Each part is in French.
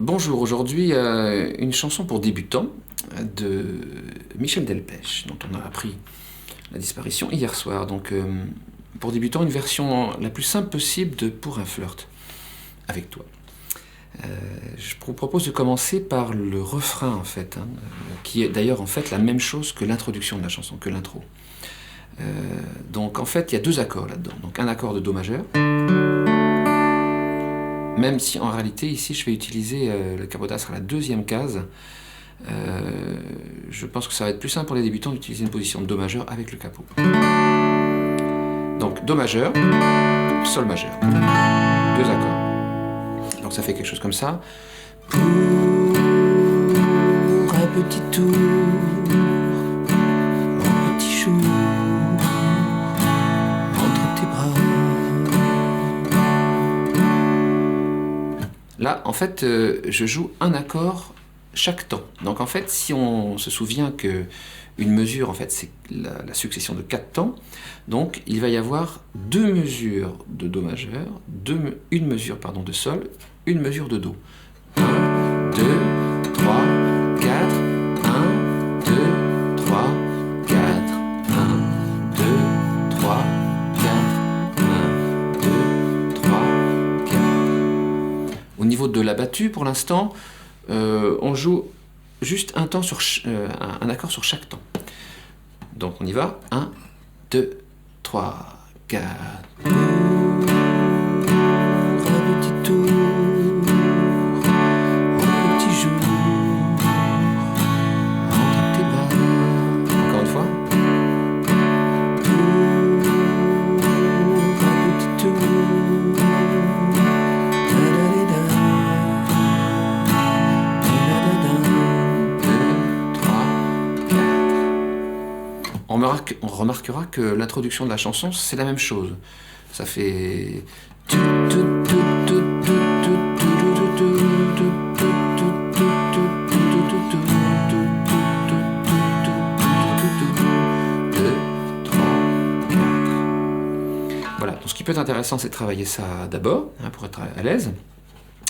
Bonjour, aujourd'hui une chanson pour débutants de Michel Delpech, dont on a appris la disparition hier soir. Donc pour débutants, une version la plus simple possible de Pour un flirt avec toi. Je vous propose de commencer par le refrain en fait, qui est d'ailleurs en fait la même chose que l'introduction de la chanson, que l'intro. Donc en fait il y a deux accords là-dedans, donc un accord de Do majeur, même si en réalité ici je vais utiliser le capote à la deuxième case. Je pense que ça va être plus simple pour les débutants d'utiliser une position de Do majeur avec le capot. Donc Do majeur, Sol majeur, deux accords. Donc ça fait quelque chose comme ça. Pour un petit tour, mon petit jour, entre tes bras. Là, en fait, je joue un accord chaque temps. Donc en fait, si on se souvient que une mesure, en fait, c'est la succession de 4 temps, donc il va y avoir deux mesures de Do majeur, une mesure pardon, de Sol, une mesure de Do. 1, 2, 3, 4, 1, 2, 3, 4, 1, 2, 3, 4, 1, 2, 3, 4. Au niveau de la battue, pour l'instant, on joue juste un accord sur chaque temps. Donc on y va. 1, 2, 3, 4. Pour un petit tour, un petit jour, entre tes bras. Encore une fois. Pour un petit tour. On remarquera que l'introduction de la chanson, c'est la même chose. Ça fait... Voilà, donc ce qui peut être intéressant, c'est de travailler ça d'abord, pour être à l'aise.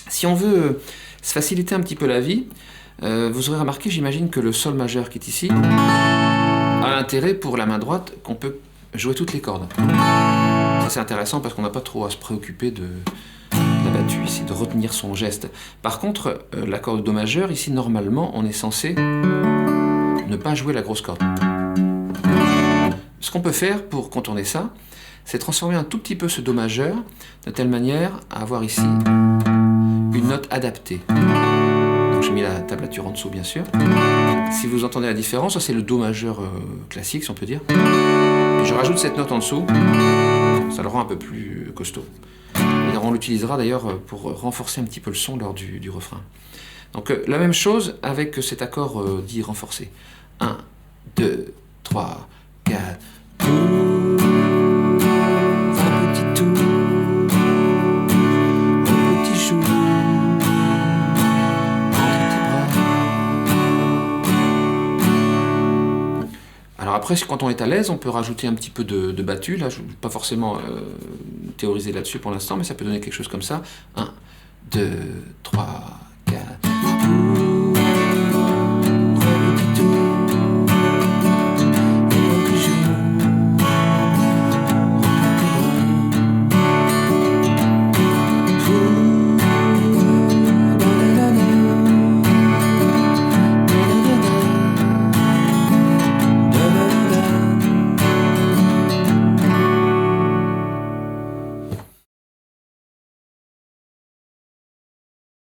Si on veut se faciliter un petit peu la vie, vous aurez remarqué, j'imagine, que le Sol majeur qui est ici a l'intérêt pour la main droite qu'on peut jouer toutes les cordes. Ça c'est intéressant parce qu'on n'a pas trop à se préoccuper de la battue ici, de retenir son geste. Par contre, l'accord de Do majeur, ici normalement on est censé ne pas jouer la grosse corde. Ce qu'on peut faire pour contourner ça, c'est transformer un tout petit peu ce Do majeur de telle manière à avoir ici une note adaptée. Donc j'ai mis la tablature en dessous bien sûr. Si vous entendez la différence, ça c'est le Do majeur classique si on peut dire. Et je rajoute cette note en dessous, ça le rend un peu plus costaud. Et on l'utilisera d'ailleurs pour renforcer un petit peu le son lors du refrain. Donc la même chose avec cet accord dit renforcé. 1, 2, 3, 4. Alors après, quand on est à l'aise, on peut rajouter un petit peu de battue. Là, je ne vais pas forcément théoriser là-dessus pour l'instant, mais ça peut donner quelque chose comme ça. 1, 2, 3, 4.